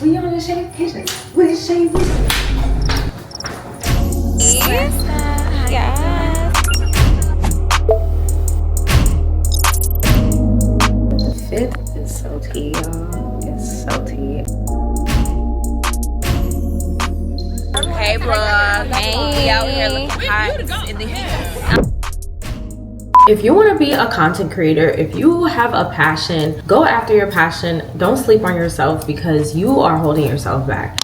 We on a SheaMoisture with SheaMoisture. Yes. The fit is so tea, y'all. It's so tea. Hey, bro. Hey. We out here looking hot in the heat. If you want to be a content creator, if you have a passion, go after your passion. Don't sleep on yourself because you are holding yourself back.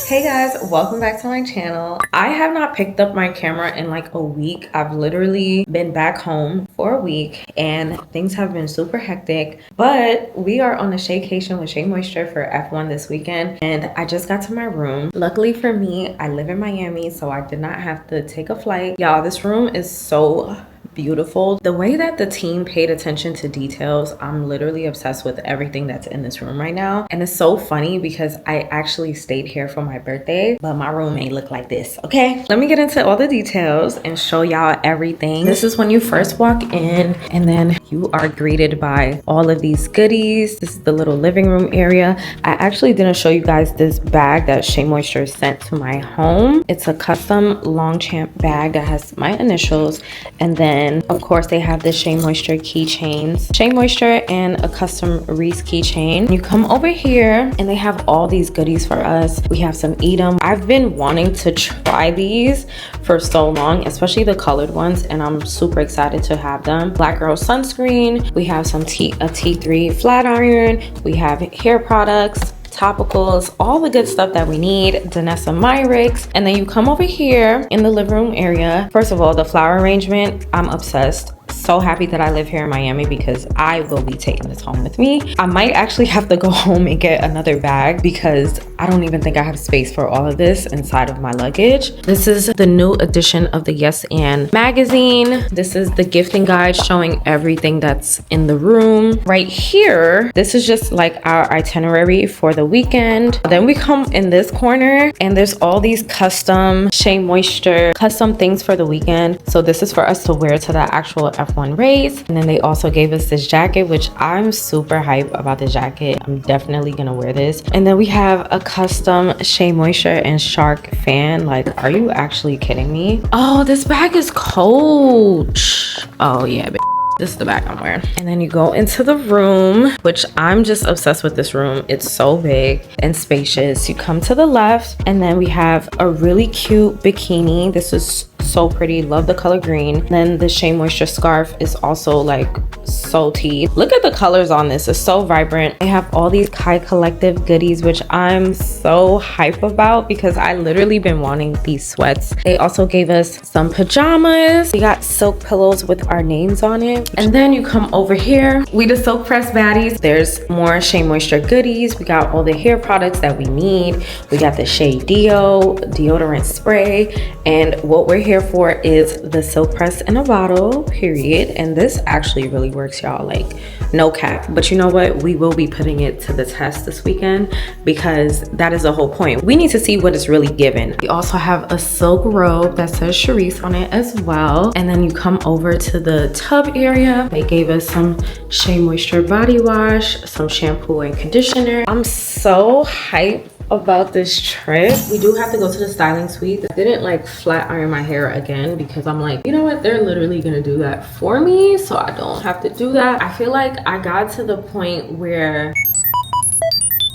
Hey guys, welcome back to my channel. I have not picked up my camera in like a week. I've literally been back home for a week and things have been super hectic, but we are on a staycation with SheaMoisture for F1 this weekend and I just got to my room. Luckily for me, I live in Miami, so I did not have to take a flight. Y'all, this room is so beautiful. The way that the team paid attention to details, I'm literally obsessed with everything that's in this room right now. And it's so funny because I actually stayed here for my birthday, but my room ain't look like this, okay? Let me get into all the details and show y'all everything. This is when you first walk in and then you are greeted by all of these goodies. This is the little living room area. I actually didn't show you guys this bag that SheaMoisture sent to my home. It's a custom Longchamp bag that has my initials, and then of course they have the SheaMoisture keychains, SheaMoisture and a custom Reese keychain. You come over here and they have all these goodies for us. We have some Edam. I've been wanting to try these for so long, especially the colored ones, and I'm super excited to have them. Black Girl sunscreen. We have some a T3 flat iron. We have hair products, topicals, all the good stuff that we need. Danessa Myricks. And then you come over here in the living room area. First of all, the flower arrangement, I'm obsessed. So happy that I live here in Miami because I will be taking this home with me. I might actually have to go home and get another bag because I don't even think I have space for all of this inside of my luggage. This is the new edition of the Yes and magazine. This is the gifting guide showing everything that's in the room. Right here, this is just like our itinerary for the weekend. Then we come in this corner and there's all these custom SheaMoisture, custom things for the weekend. So this is for us to wear to the actual F1 race. And then they also gave us this jacket, which I'm super hyped about the jacket. I'm definitely gonna wear this. And then we have a custom SheaMoisture and Shark fan. Like, are you actually kidding me? Oh, this bag is Coach. Oh yeah, babe. This is the bag I'm wearing. And then you go into the room, which I'm just obsessed with this room. It's so big and spacious. You come to the left and then we have a really cute bikini. This is so pretty. Love the color green. Then the SheaMoisture scarf is also like so tea. Look at the colors on this. It's so vibrant. They have all these Kai Collective goodies, which I'm so hype about because I literally been wanting these sweats. They also gave us some pajamas. We got silk pillows with our names on it. And then you come over here. We the Silk Press baddies. There's more SheaMoisture goodies. We got all the hair products that we need. We got the Shea Deo, deodorant spray. And what we're here for is the Silk Press in a bottle, period. And this actually really works, y'all, like no cap. But you know what? We will be putting it to the test this weekend because that is the whole point. We need to see what it's really given. We also have a silk robe that says Charisse on it as well. And then you come over to the tub area. They gave us some SheaMoisture body wash, some shampoo and conditioner. I'm so hyped about this trip. We do have to go to the styling suite. I didn't like flat iron my hair again because I'm like, you know what, they're literally gonna do that for me, so I don't have to do that. I feel like I got to the point where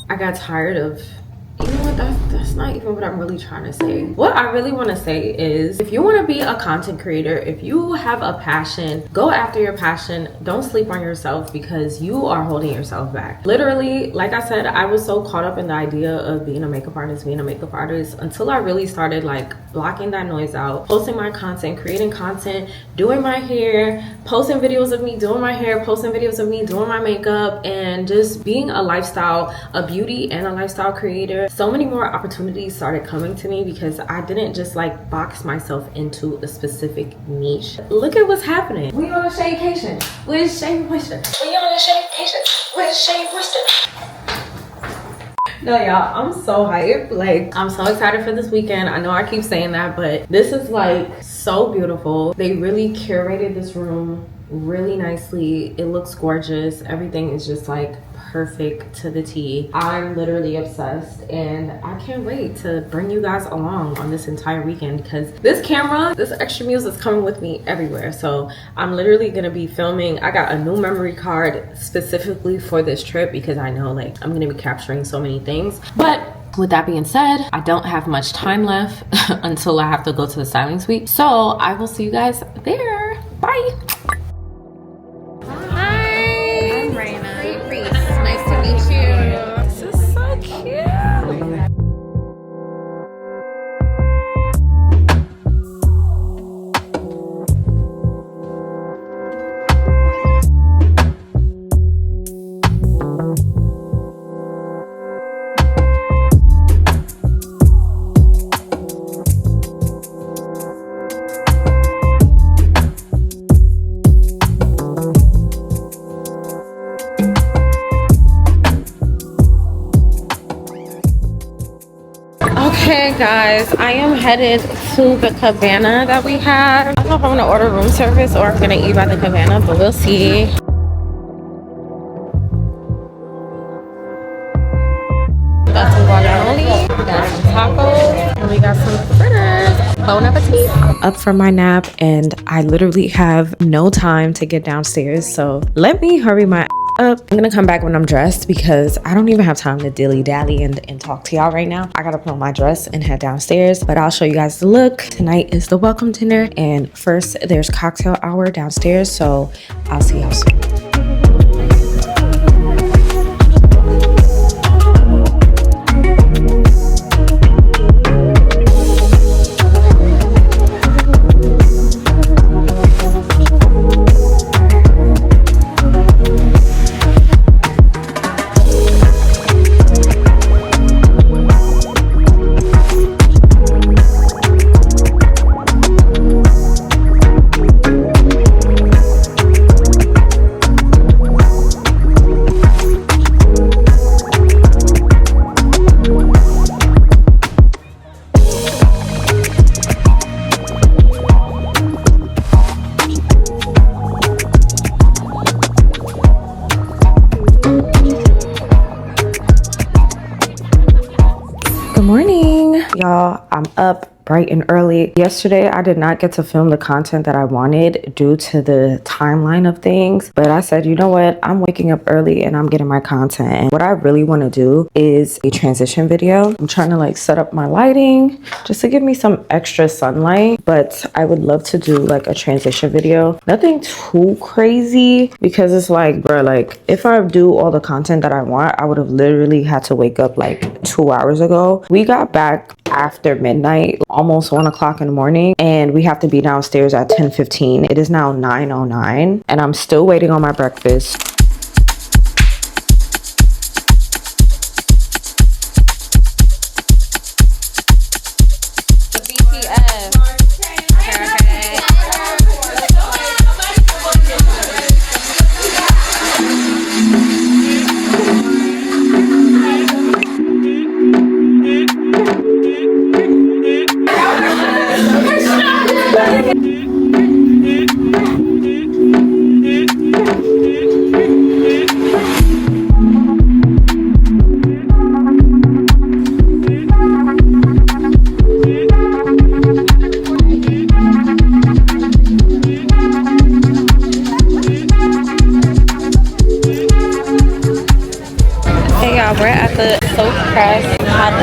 I got tired of, you know what, that's not even what I'm really trying to say. What I really want to say is, if you want to be a content creator, if you have a passion, go after your passion. Don't sleep on yourself because you are holding yourself back. Literally, like I said, I was so caught up in the idea of being a makeup artist until I really started like blocking that noise out, posting my content, creating content, doing my hair, posting videos of me doing my hair, posting videos of me doing my makeup, and just being a beauty and a lifestyle creator. So many more opportunities started coming to me because I didn't just like box myself into a specific niche. Look at what's happening. We on a staycation with SheaMoisture. We on a staycation with SheaMoisture. No, y'all, I'm so hyped. Like, I'm so excited for this weekend. I know I keep saying that, but this is like so beautiful. They really curated this room really nicely. It looks gorgeous. Everything is just like perfect to the T. I'm literally obsessed, and I can't wait to bring you guys along on this entire weekend, because this camera, this extra muse, is coming with me everywhere. So I'm literally gonna be filming. I got a new memory card specifically for this trip because I know like I'm gonna be capturing so many things. But with that being said, I don't have much time left until I have to go to the styling suite. So I will see you guys there. Bye. Okay guys, I am headed to the cabana that we have. I don't know if I'm gonna order room service or I'm gonna eat by the cabana, but we'll see. Got some guacamole, got some tacos, and we got some fritters. Bon appetit. I'm up from my nap and I literally have no time to get downstairs, so let me hurry my up. I'm gonna come back when I'm dressed because I don't even have time to dilly-dally and talk to y'all right now. I gotta put on my dress and head downstairs, but I'll show you guys the look. Tonight is the welcome dinner, and first there's cocktail hour downstairs, so I'll see y'all soon. Good morning, y'all. I'm up bright and early. Yesterday I did not get to film the content that I wanted due to the timeline of things, but I said, you know what, I'm waking up early and I'm getting my content, and what I really want to do is a transition video. I'm trying to like set up my lighting just to give me some extra sunlight, but I would love to do like a transition video. Nothing too crazy, because it's like, bro, like if I do all the content that I want, I would have literally had to wake up like 2 hours ago. We got back after midnight, almost 1 o'clock in the morning, and we have to be downstairs at 10:15. It is now 9:09 and I'm still waiting on my breakfast. We're at the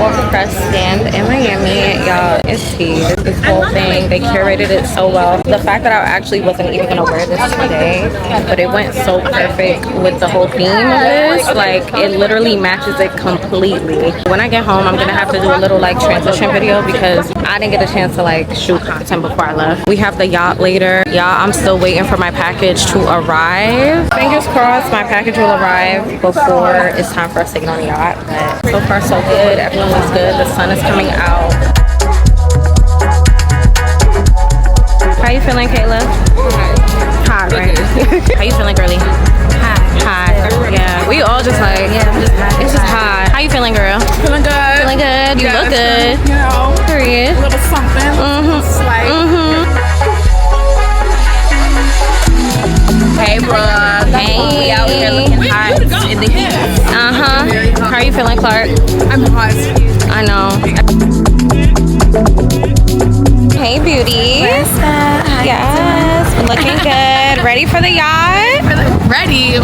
Off the Press stand in Miami. Y'all, it's tea. This whole thing, they curated it so well. The fact that I actually wasn't even gonna wear this today, but it went so perfect with the whole theme of this. Like, it literally matches it completely. When I get home, I'm gonna have to do a little like transition video because I didn't get a chance to like shoot content before I left. We have the yacht later. Y'all, I'm still waiting for my package to arrive. Fingers crossed my package will arrive before it's time for us to get on the yacht. But so far so good. Everything looks good. The sun is coming out. How you feeling, Kayla? Hot, right? How you feeling, girly? Hot. hot. Yeah, we all just like, it's just hot. How you feeling, girl? Feeling good. Feeling good. You look good. You know, Period. a little something. Slight. Hey, bruh. Hey. We out here looking hot in the heat. How are you feeling, Clark? I'm hot. I know. Hey, beauty. Yes, looking good. Ready for the yacht? Ready.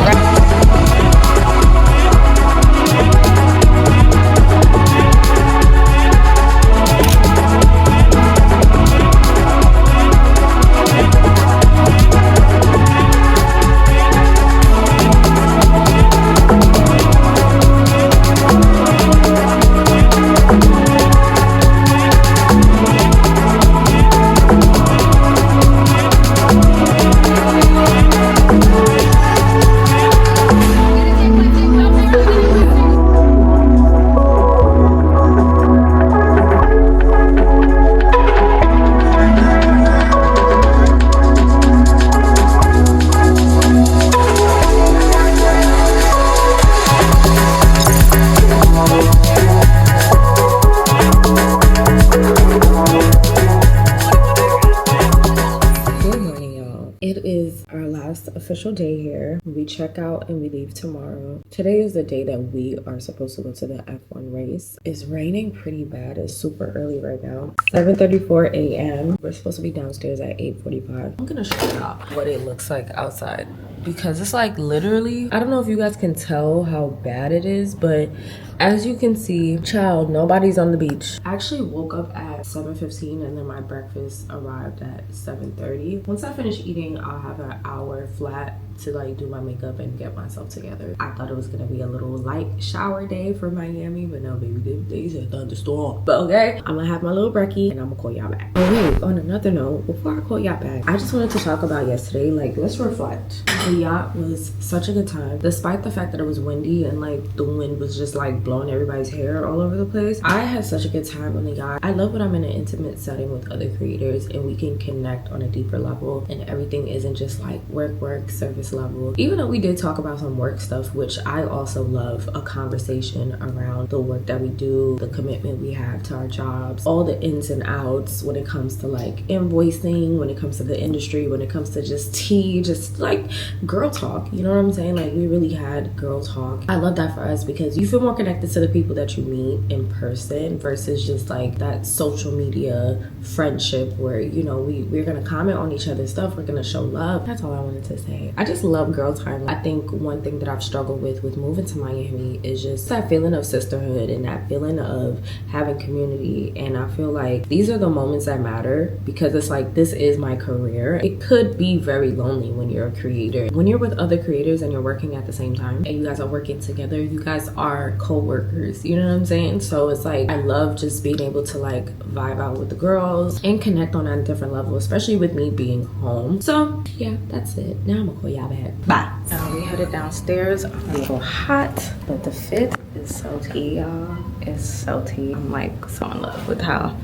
Official day here. We check out and we leave tomorrow. Today is the day that we are supposed to go to the F1 race. It's raining pretty bad. It's super early right now. 7:34 a.m. We're supposed to be downstairs at 8:45. I'm gonna show y'all what it looks like outside because it's like literally, I don't know if you guys can tell how bad it is, but as you can see, child, nobody's on the beach. I actually woke up at 7:15 and then my breakfast arrived at 7:30. Once I finish eating, I'll have an hour flat to like do my makeup and get myself together. I thought it was gonna be a little light shower day for Miami, but no, baby, they said thunderstorm. But okay, I'm gonna have my little brekkie and I'm gonna call y'all back. Oh wait, on another note, before I call y'all back, I just wanted to talk about yesterday. Like, let's reflect. The yacht was such a good time, despite the fact that it was windy and like the wind was just like blowing everybody's hair all over the place. I had such a good time on the yacht. I love when I'm in an intimate setting with other creators and we can connect on a deeper level and everything isn't just like work, service level. Even though we did talk about some work stuff, which I also love, a conversation around the work that we do, the commitment we have to our jobs, all the ins and outs when it comes to like invoicing, when it comes to the industry, when it comes to just tea, just like girl talk, you know what I'm saying? Like, we really had girl talk. I love that for us because you feel more connected to the people that you meet in person versus just like that social media friendship where, you know, we're gonna comment on each other's stuff, we're gonna show love. That's all I wanted to say. I just love girl time. I think one thing that I've struggled with moving to Miami is just that feeling of sisterhood and that feeling of having community. And I feel like these are the moments that matter because it's like, this is my career. It could be very lonely when you're a creator. When you're with other creators and you're working at the same time and you guys are working together, you guys are co-workers, you know what I'm saying? So it's like, I love just being able to like vibe out with the girls and connect on a different level, especially with me being home. So yeah, that's it. Now I'm gonna call y'all back. Bye. We headed downstairs. I'm a little hot, but the fit is so tea, y'all. It's so tea. I'm like so in love with how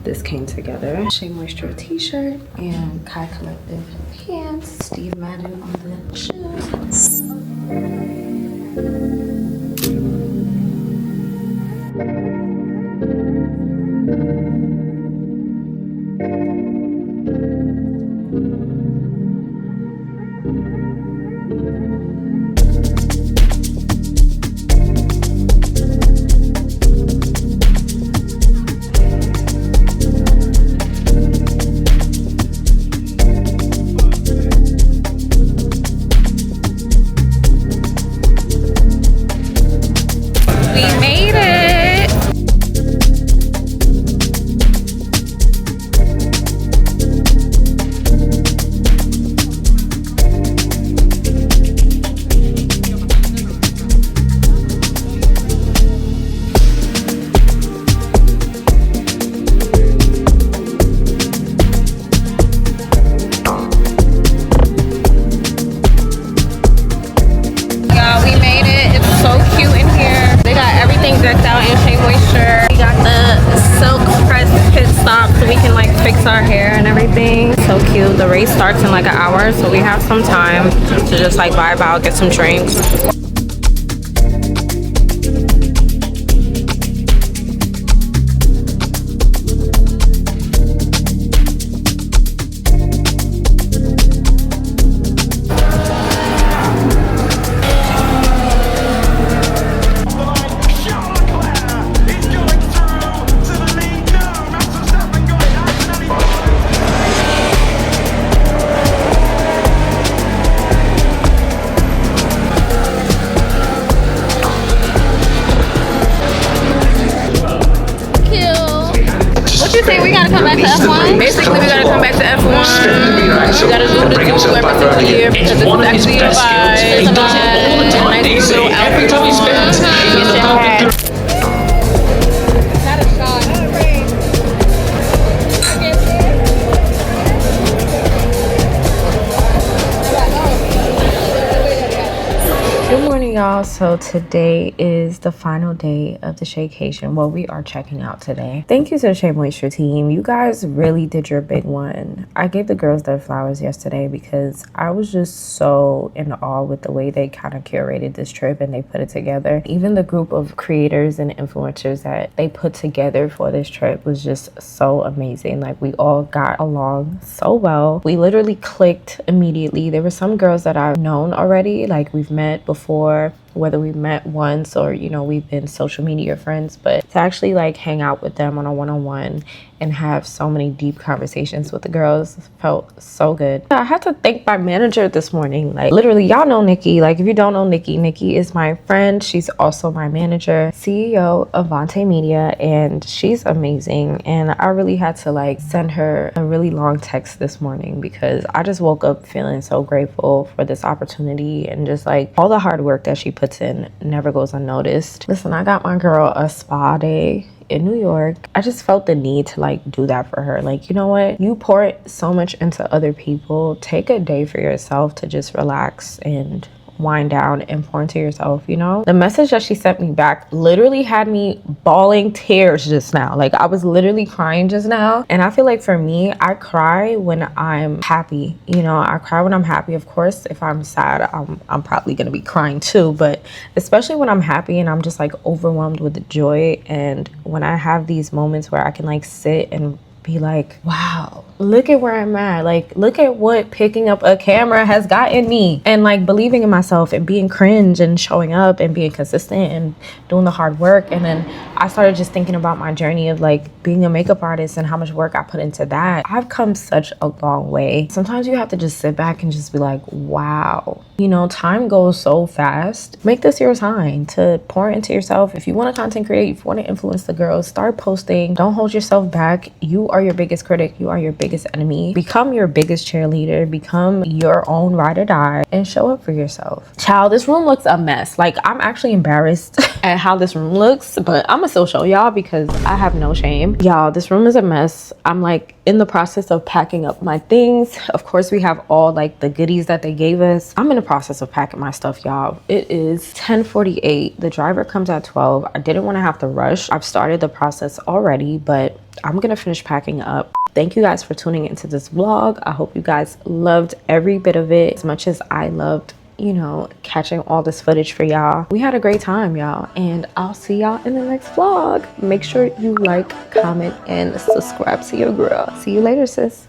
this came together. SheaMoisture t-shirt and Kai Collective pants. Steve Madden on the shoes. Decked out in SheaMoisture. We got the silk press pit stop so we can like fix our hair and everything. So cute. cute. The race starts in like an hour, so we have some time to just like vibe out, get some drinks. We gotta come back to F1. Basically, we gotta come back to F1. We gotta do the duel every single year because it's actually a vibe. It's a vibe. Nice little outfit on. Not a shot. Good morning, y'all. So today is the final day of the Shaycation. Well, we are checking out today. Thank you to the SheaMoisture team. You guys really did your big one. I gave the girls their flowers yesterday because I was just so in awe with the way they kind of curated this trip and they put it together. Even the group of creators and influencers that they put together for this trip was just so amazing. Like, we all got along so well. We literally clicked immediately. There were some girls that I've known already, like we've met before, whether we met once or, you know, we've been social media friends, but to actually like hang out with them on a one-on-one and have so many deep conversations with the girls felt so good. I had to thank my manager this morning. Like, literally, y'all know Nikki. Like, if you don't know Nikki, Nikki is my friend. She's also my manager, CEO of Vante Media, and she's amazing. And I really had to like send her a really long text this morning because I just woke up feeling so grateful for this opportunity, and just like all the hard work that she puts in never goes unnoticed. Listen, I got my girl a spa day in New York. I just felt the need to like do that for her. Like, you know what? You pour so much into other people. Take a day for yourself to just relax and wind down and pour into yourself, you know? The message that she sent me back literally had me bawling tears just now. Like, I was literally crying just now. And I feel like for me, I cry when I'm happy. You know, I cry when I'm happy. Of course, if I'm sad, I'm probably gonna be crying too. But especially when I'm happy and I'm just like overwhelmed with the joy, and when I have these moments where I can like sit and be like, wow, look at where I'm at. Like, look at what picking up a camera has gotten me. And like believing in myself and being cringe and showing up and being consistent and doing the hard work. And then I started just thinking about my journey of like being a makeup artist and how much work I put into that. I've come such a long way. Sometimes you have to just sit back and just be like, wow, you know, time goes so fast. Make this your time to pour into yourself. If you want to content create, if you want to influence the girls, start posting. Don't hold yourself back. You are your biggest critic. You are your biggest enemy. Become your biggest cheerleader. Become your own ride or die and show up for yourself. Child, this room looks a mess. Like, I'm actually embarrassed at how this room looks, but I'm gonna still show y'all because I have no shame. Y'all, this room is a mess. I'm like in the process of packing up my things. Of course, we have all like the goodies that they gave us. I'm in the process of packing my stuff, y'all. It is 10:48. The driver comes at 12. I didn't want to have to rush. I've started the process already, but I'm gonna finish packing up. Thank you guys for tuning into this vlog. I hope you guys loved every bit of it as much as I loved, you know, catching all this footage for y'all. We had a great time, y'all, and I'll see y'all in the next vlog. Make sure you like, comment, and subscribe to your girl. See you later, sis.